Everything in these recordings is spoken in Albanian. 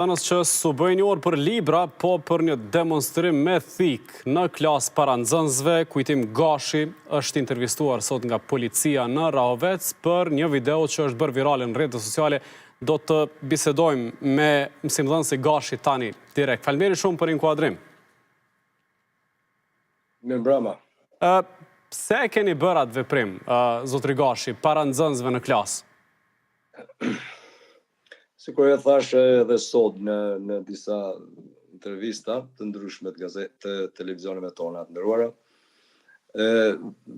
Thanës që su bëjnë një orë për libra, po për një demonstrim me thik në klasë para nxënësve, Kujtim Gashi është intervistuar sot nga policia në Rahovec për një video që është bërë viral në rrjetet sociale. Do të bisedojmë me mësimdhënësi Gashi tani direkt. Faleminderit shumë për inkuadrim. Mirëmbrëma. Pse e keni bërë atë veprim, zotri Gashi, para nxënësve në klasë? Sikur e thash edhe sot në disa intervista të ndryshme të gazetë të televizioneve tona të nderuara,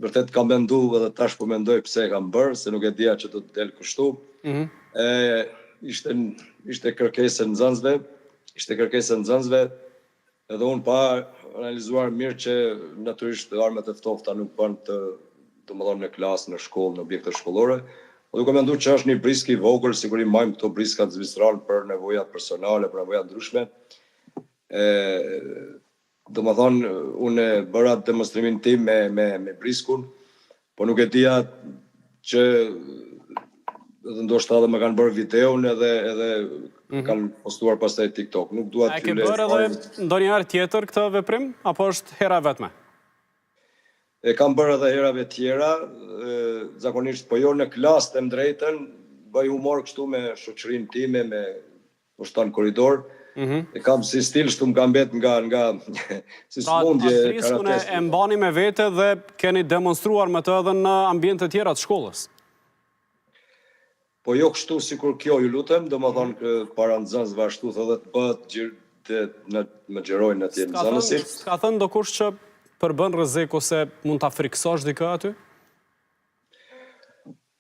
vërtet kam menduar edhe tash po mendoj pse e kam bërë, se nuk e dija që do të del kështu. Ishte kërkesë e nxënësve, edhe unë pa analizuar mirë që natyrisht armët e ftofta nuk bën domethënë në klasë, në shkollë, në objekte shkollore. Duke menduar që është një brisk i vogël, sigurisht majmë këto briskat zvistran për nevojat personale, për nevojat ndryshme. Domethënë, unë bëra demonstrimin tim me briskun, po nuk e dija që edhe ndoshta edhe më kanë bërë videon edhe kanë postuar pastaj TikTok. Nuk dua të ke bërë edhe ndonjëherë tjetër këtë veprim, apo është hera vetme? E kam bërë edhe herave tjera, zakonisht, po jo në klasë të drejtën, bëj humor kështu me shoqërinë time, me poshtan korridor. E kam si stil shtu më kam bet nga si smundje karatesë. Pra, atë friskun e mbani me vete dhe keni demonstruar me të edhe në ambiente tjera të shkollës? Po jo kështu sikur kjo, ju lutem, domethënë para nxënësve ashtu edhe të bëhet më xherojnë atje nxënësit. Ka thënë ndokush që përbën rrezik ose mund ta friksosh dikë aty?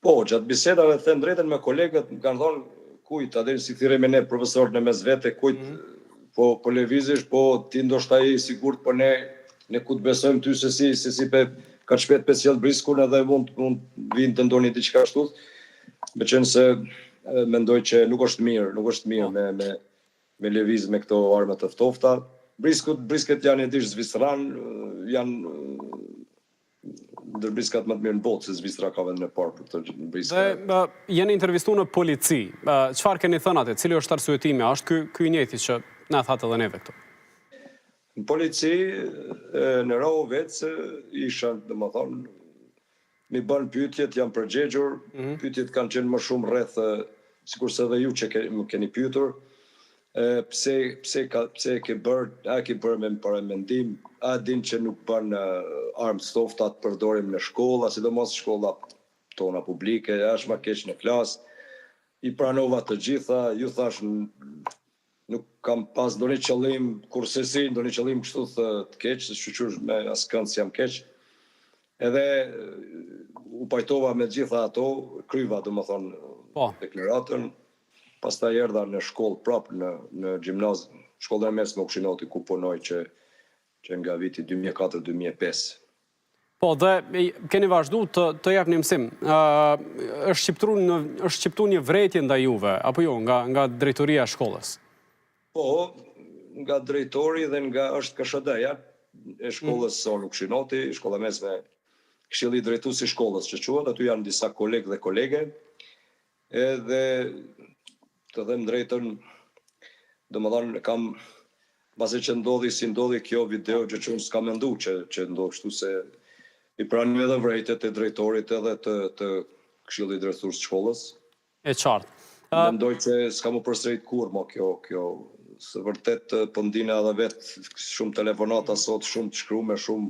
Po, gjatë bisedave të them drejtën me kolegët, më kanë thonë kujt, atë si thirrë me ne profesorët në mesvete, kujt po lëvizish, po ti ndoshta je i sigurt, po ne ku të besojmë ty se si ka të shpejt pesjell briskun edhe mund vinë të ndoni diçka ashtu. Meqense se mendoj që nuk është mirë me lëviz me këto armë të ftofta. Brisket janë edish zvistran, janë ndër briskat më të mirë në botë, se Zvicra ka vendin e parë për këtë briske. Dhe jeni intervistuar në polici. Çfarë keni thënë atë? Cili është arsyetimi? A është ky i njëjti që na thatë edhe neve këtu? Në polici, në Rahovec, isha, domethënë, mi bën pyetjet, jam përgjigjur, pyetjet kanë qenë më shumë rreth, sikurse edhe ju që më keni pyetur, pse e ke bërë me paramendim, a din që nuk bën armë stofta të përdorim në shkolla, sidomos shkolla tona publike, është më keq në klasë. I pranova të gjitha, ju thash nuk kam pas ndonjë qëllim kursesi, ndonjë qëllim kështu të keq, se shqyqyr me askënd jam keq. Edhe u pajtova me gjitha ato, kryva domethënë deklaratën. Pastaj erdha në shkollë prapë në gjimnaz, shkollën e mesme Okshinoti, ku punoj që nga viti 2004-2005. Po, dhe keni vazhdu të jap një mësim. është shqiptu një vrejtje ndaj juve, apo jo, nga drejtoria e shkollës? Po, nga drejtori dhe nga është KSHD-ja e shkollës son Okshinoti, shkolla mesme Këshilli drejtuesi i shkollës që quhet, aty janë disa kolegë dhe kolege, edhe të them drejtën, domethënë kam pasi që ndodhi kjo video, që unë s'kam menduar që ndodh kështu, se i pranoj edhe vrejtjet e drejtorit edhe të Këshillit drejtues të shkollës. E qartë. Mendoj që s'kam u përsërit kurrë më kjo, se vërtet po ndina edhe vetë shumë telefonata sot, shumë të shkruame, shumë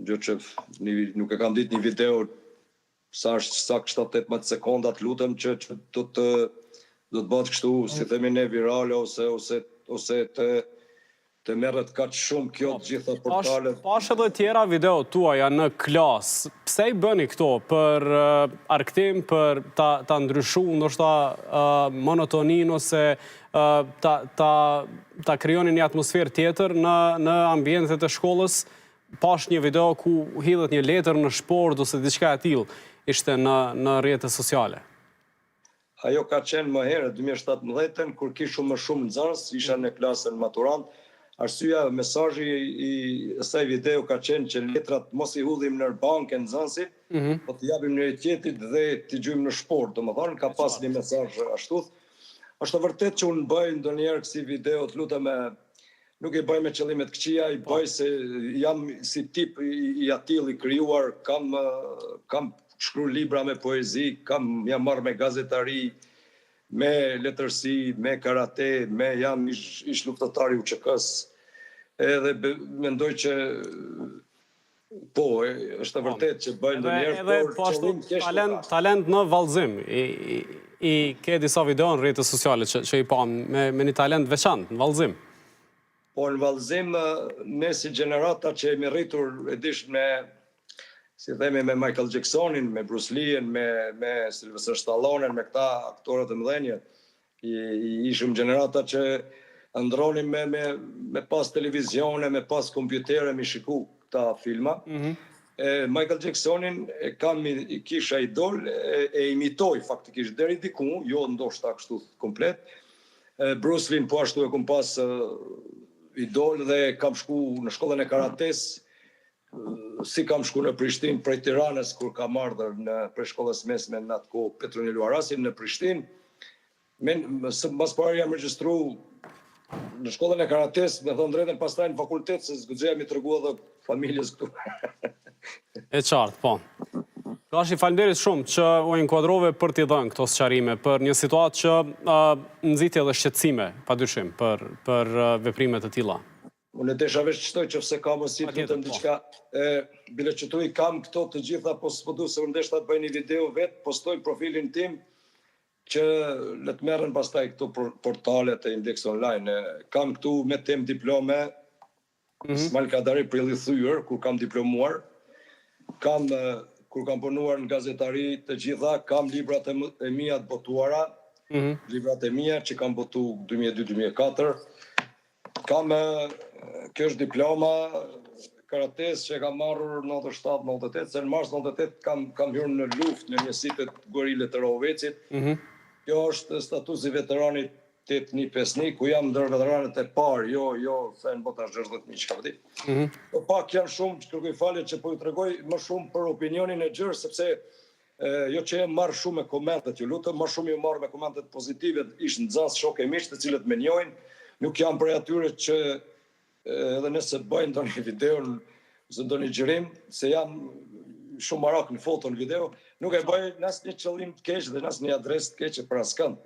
gjë që nuk e kam ditë një video sa është sakt 7-18 sekonda, lutem që do të bëhet kështu, si themi ne, virale ose të merret kaq shumë kjo të gjitha portalet. Pash edhe tjera video tuaja në klasë. Pse i bëni këto? Për arktim, për ta ndryshu, ndoshta monotonin, ose ta krijoni një atmosferë tjetër në ambientet e shkollës? Pash një video ku hidhet një letër në shport ose diçka e tillë, ishte në rrjetet sociale. Ajo ka qenë më herët 2017, kur kishu më shumë nxënës, isha në klasën maturant. Arsyeja, mesazhi i asaj video ka qenë që letrat mos i hudhim në bankë nxënësit, po t'i japim njëri tjetrit dhe t'i gjujmë në sport. Domethënë ka pas një mesazh ashtu. Është e vërtet që unë bëj ndonjëherë kësi video, të lutem nuk i bëj me qëllimet këqija, i bëj se jam si tip i atill i krijuar, kam shkruar libra me poezi, jam marrë me gazetari, me letërsi, me karate, jam ish luftëtar i UÇK-s, edhe mendoj që po, është e vërtet që bëj ndonjëherë, por qëllim keq. Talent në vallëzim. I ke disa video në rrjetet sociale që i pam me një talent veçantë në vallëzim. Po në vallëzim, ne si gjenerata që jemi rritur edish si themi, me Michael Jacksonin, me Bruce Lee-en, me Sylvester Stallonen, me këta aktorët e mëdhenj, ishim gjenerata që ndronim me pas televizione, me pas kompjutere, mi shiku këta filma. Michael Jacksonin i kisha idol, e imitoj faktikisht deri diku, jo ndoshta kështu komplet. Bruce Lee po ashtu e kum pas idol dhe kam shku në shkollën e karates, si kam shku në Prishtinë prej Tiranës, kur kam ardhur prej shkollës mesme në atë kohë Petronil Arasin në Prishtinë. Mas parë jam regjistru në shkollën e karates, me thonë drejtën, pastaj në fakultet, se zguxeja mi tregu edhe familjes këtu. E qartë, po. Gashi, faleminderit shumë që u inkuadrove për t'i dhënë këto sqarime, për një situatë që nxiti edhe shqetësime, padyshim, për veprimet e tilla. Unë desha veç qëtoj që fse ka mësi të lutem diçka, bile që tu i kam këto të gjitha, po s'pëdu se unë deshta të bëj një video vetë, postoj profilin tim, që le të merren pastaj këto portalet e Index Online. Kam këtu me tem diplome, Smal Kadari për i thyer, kur kam diplomuar, kur kam punuar në gazetari të gjitha, kam librat e mia të botuara, librat e mia që kam botu 2002-2004, kjo është diploma karates që kam marrur 97-98, se në mars 98 kam hyrë në luftë në njësitë gorile të Rahovecit. Kjo është statusi veteranit 8151, ku jam ndër veteranët e parë, jo se në bota 60.000 që ka vëdi. Po pak janë shumë, që kërkoj falje që po ju tregoj më shumë për opinionin e gjërë, sepse jo që jam marrë shumë me komentet, ju lutëm, më shumë ju marrë me komentet pozitive, ishtë nxënës shok e miqtë të cilët me njojnë, nuk jam prej atyre që edhe nëse bëjnë ndonjë video, ose ndonjë gjërim, se jam shumë marak në foto në video, nuk e bëj në asnjë qëllim të keq dhe në asnjë adresë të keqe për askënd.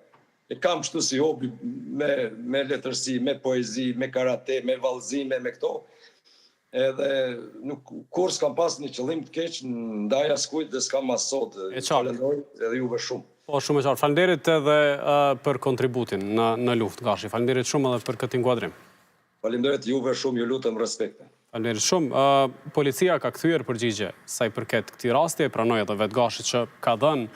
E kam kështu si hobi me letërsi, me poezi, me karate, me vallëzime, me këto. Edhe kur s'kam pas një qëllim të keq ndaj askujt dhe s'kam as sot. Falenderoj edhe juve shumë. Po, shumë e qartë. Falenderit edhe për kontributin në luftë, Gashi. Falenderit shumë edhe për këtë inkuadrim. Falenderit juve shumë, ju lutem respekte. Falenderit shumë. Policia ka kthyer përgjigje sa i përket këtij rasti, e pranoi edhe vetë Gashi që ka dhënë